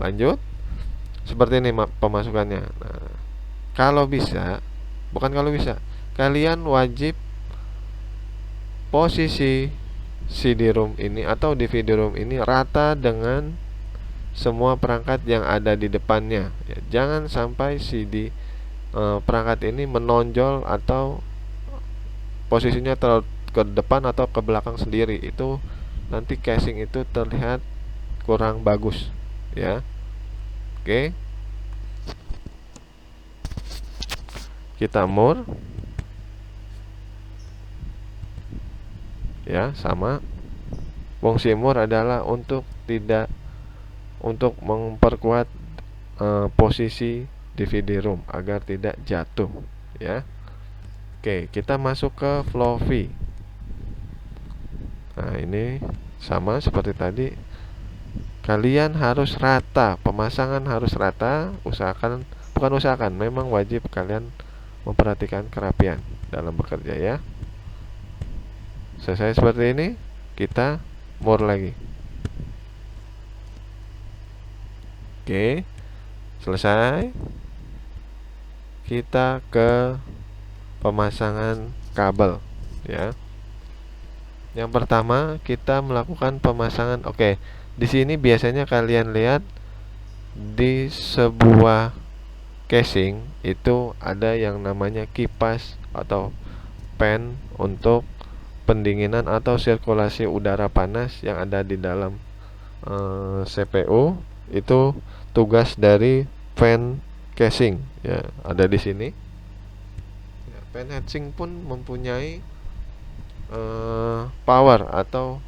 Lanjut. Seperti ini pemasukannya. Nah, kalau bisa, bukan kalau bisa, kalian wajib posisi CD-ROM ini atau DVD-ROM ini rata dengan semua perangkat yang ada di depannya ya. Jangan sampai perangkat ini menonjol atau posisinya ke depan atau ke belakang sendiri. Itu nanti casing itu terlihat kurang bagus ya. Oke, kita more ya, sama. Fungsi more adalah untuk memperkuat posisi DVD-ROM agar tidak jatuh ya. Oke, kita masuk ke floppy. Nah, ini sama seperti tadi. Kalian harus rata, pemasangan harus rata. Bukan usahakan, memang wajib kalian memperhatikan kerapian dalam bekerja ya. Selesai seperti ini, kita more lagi. Oke, selesai. Kita ke pemasangan kabel ya. Yang pertama kita melakukan pemasangan. Oke, di sini biasanya kalian lihat di sebuah casing itu ada yang namanya kipas atau fan untuk pendinginan atau sirkulasi udara panas yang ada di dalam CPU. Itu tugas dari fan casing ya, ada di sini ya. Fan casing pun mempunyai power, atau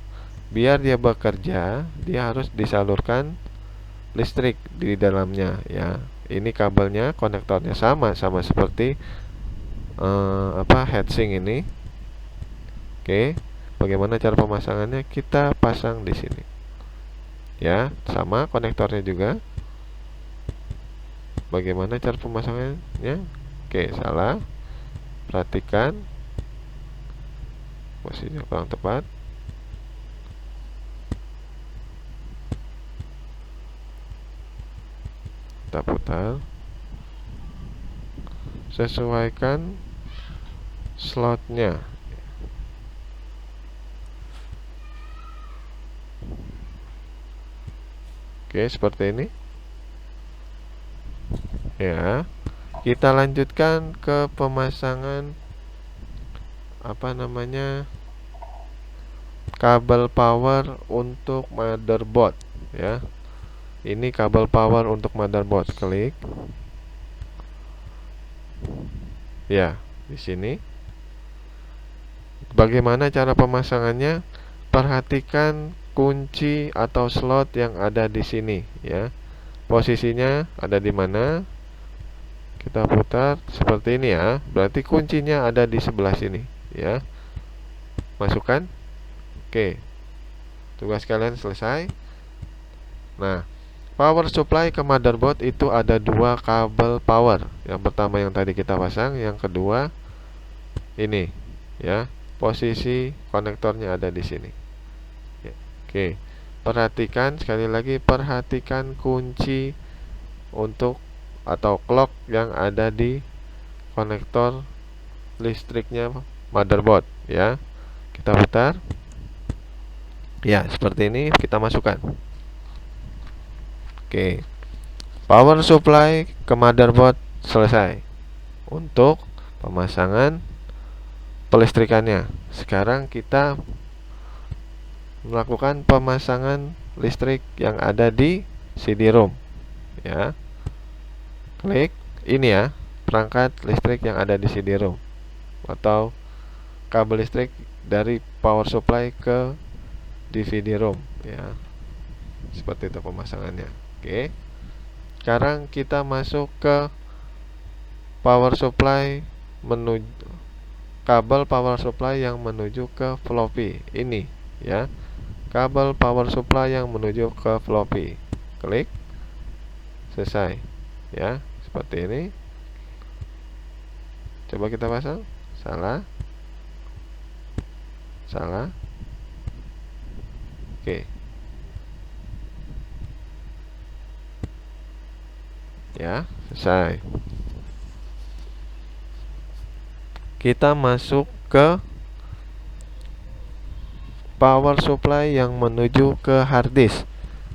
biar dia bekerja dia harus disalurkan listrik di dalamnya ya. Ini kabelnya, konektornya sama seperti heatsink ini. Oke, bagaimana cara pemasangannya? Kita pasang di sini ya, sama konektornya juga. Bagaimana cara pemasangannya? Oke, salah, perhatikan posisinya kurang tepat. Kita putar, sesuaikan slotnya. Oke, seperti ini ya. Kita lanjutkan ke pemasangan kabel power untuk motherboard ya. Ini kabel power untuk motherboard. Klik ya, di sini. Bagaimana cara pemasangannya? Perhatikan kunci atau slot yang ada di sini ya. Posisinya ada di mana? Kita putar seperti ini ya. Berarti kuncinya ada di sebelah sini ya. Masukkan. Oke, tugas kalian selesai. Nah, power supply ke motherboard itu ada dua kabel power. Yang pertama yang tadi kita pasang, yang kedua ini ya. Posisi konektornya ada di sini ya. Oke, perhatikan sekali lagi, perhatikan kunci untuk atau clock yang ada di konektor listriknya motherboard ya. Kita putar ya, seperti ini. Kita masukkan. Oke, power supply ke motherboard selesai untuk pemasangan pelistrikannya. Sekarang kita melakukan pemasangan listrik yang ada di CD-ROM ya. Klik ini ya, perangkat listrik yang ada di CD-ROM atau kabel listrik dari power supply ke DVD-ROM ya. Seperti itu pemasangannya. Oke, sekarang kita masuk ke power supply, menuju kabel power supply yang menuju ke floppy ini ya. Kabel power supply yang menuju ke floppy. Klik, selesai ya, seperti ini. Coba kita pasang. Salah. Oke, Ya, selesai. Kita masuk ke power supply yang menuju ke hard disk.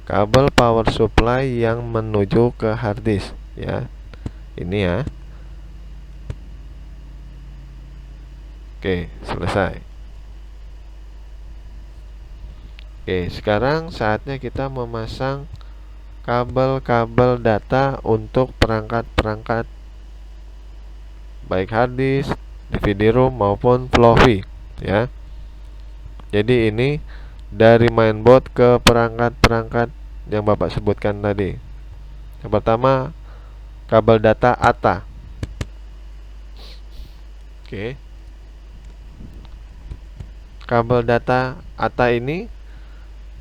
Kabel power supply yang menuju ke hard disk, ya. Ini ya. Oke, selesai. Oke, sekarang saatnya kita memasang kabel-kabel data untuk perangkat-perangkat baik hard disk, DVD-ROM maupun floppy, ya. Jadi ini dari mainboard ke perangkat-perangkat yang Bapak sebutkan tadi. Yang pertama, kabel data ATA. Oke. Kabel data ATA ini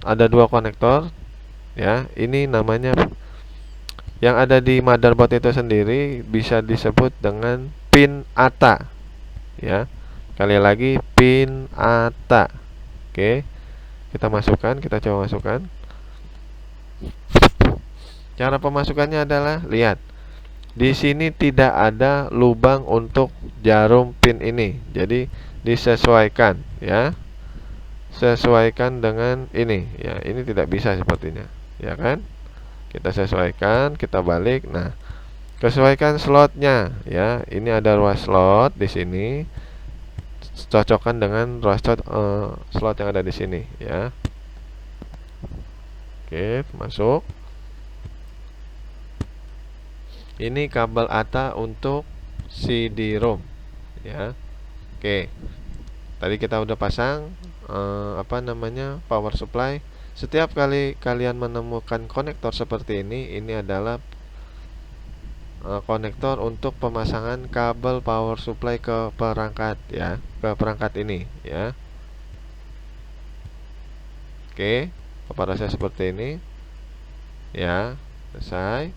ada dua konektor, ya. Ini namanya, yang ada di motherboard itu sendiri bisa disebut dengan pin ATA, ya. Sekali lagi, pin ATA. Oke. Kita masukkan, kita coba masukkan. Cara pemasukannya adalah, lihat. Di sini tidak ada lubang untuk jarum pin ini. Jadi disesuaikan, ya. Sesuaikan dengan ini, ya. Ini tidak bisa sepertinya, ya kan? Kita sesuaikan, kita balik. Nah, sesuaikan slotnya, ya. Ini ada ruas slot di sini. Cocokkan dengan ruas slot yang ada di sini, ya. Oke, masuk. Ini kabel ATA untuk CD-ROM, ya. Oke. Tadi kita udah pasang power supply. Setiap kali kalian menemukan konektor seperti ini adalah konektor untuk pemasangan kabel power supply ke perangkat, ya, ke perangkat ini, ya. Oke, operasi seperti ini, ya. Selesai.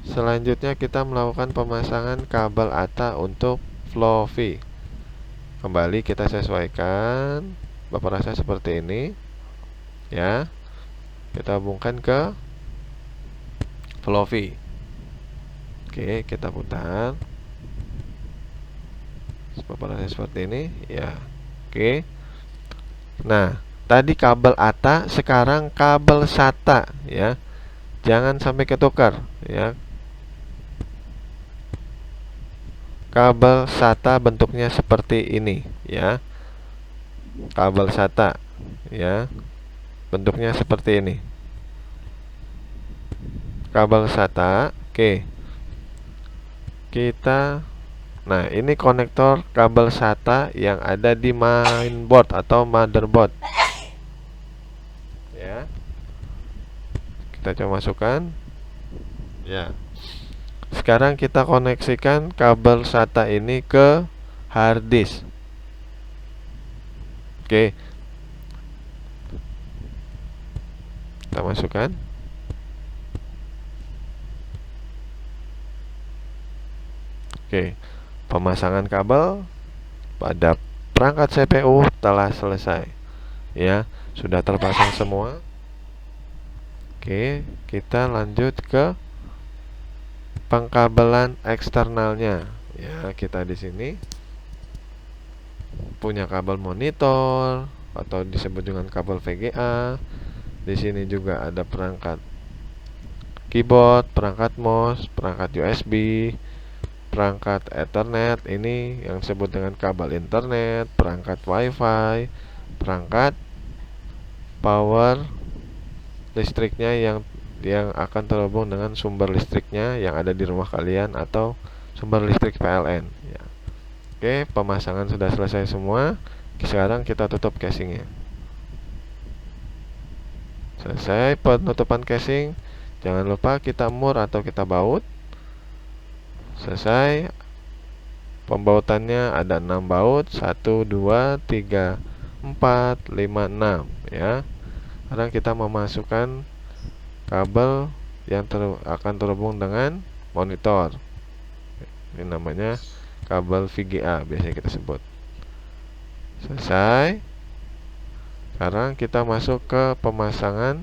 Selanjutnya kita melakukan pemasangan kabel ATA untuk floppy. Kembali kita sesuaikan operasi seperti ini, ya. Kita hubungkan ke floppy. Oke, kita putar. Operasi seperti ini, ya. Oke. Nah, tadi kabel ATA, sekarang kabel SATA, ya. Jangan sampai ketukar, ya. Kabel SATA bentuknya seperti ini, ya. Kabel SATA, ya. Bentuknya seperti ini. Kabel SATA. Oke. Nah, ini konektor kabel SATA yang ada di mainboard atau motherboard, ya. Kita coba masukkan, ya. Sekarang kita koneksikan kabel SATA ini ke hard disk. Oke. Kita masukkan. Oke. Pemasangan kabel pada perangkat CPU telah selesai, ya. Sudah terpasang semua. Oke, kita lanjut ke pengkabelan eksternalnya, ya. Kita di sini punya kabel monitor atau disebut dengan kabel VGA. Di sini juga ada perangkat keyboard, perangkat mouse, perangkat USB, perangkat Ethernet, ini yang disebut dengan kabel internet, perangkat WiFi, perangkat power listriknya yang akan terhubung dengan sumber listriknya yang ada di rumah kalian atau sumber listrik PLN, ya. Oke, pemasangan sudah selesai semua. Sekarang kita tutup casingnya. Selesai penutupan casing. Jangan lupa kita mur atau kita baut. Selesai. Pembautannya ada 6 baut, 1, 2, 3, 4, 5, 6, ya. Sekarang kita memasukkan kabel yang akan terhubung dengan monitor. Ini namanya kabel VGA biasanya kita sebut. Selesai. Sekarang kita masuk ke pemasangan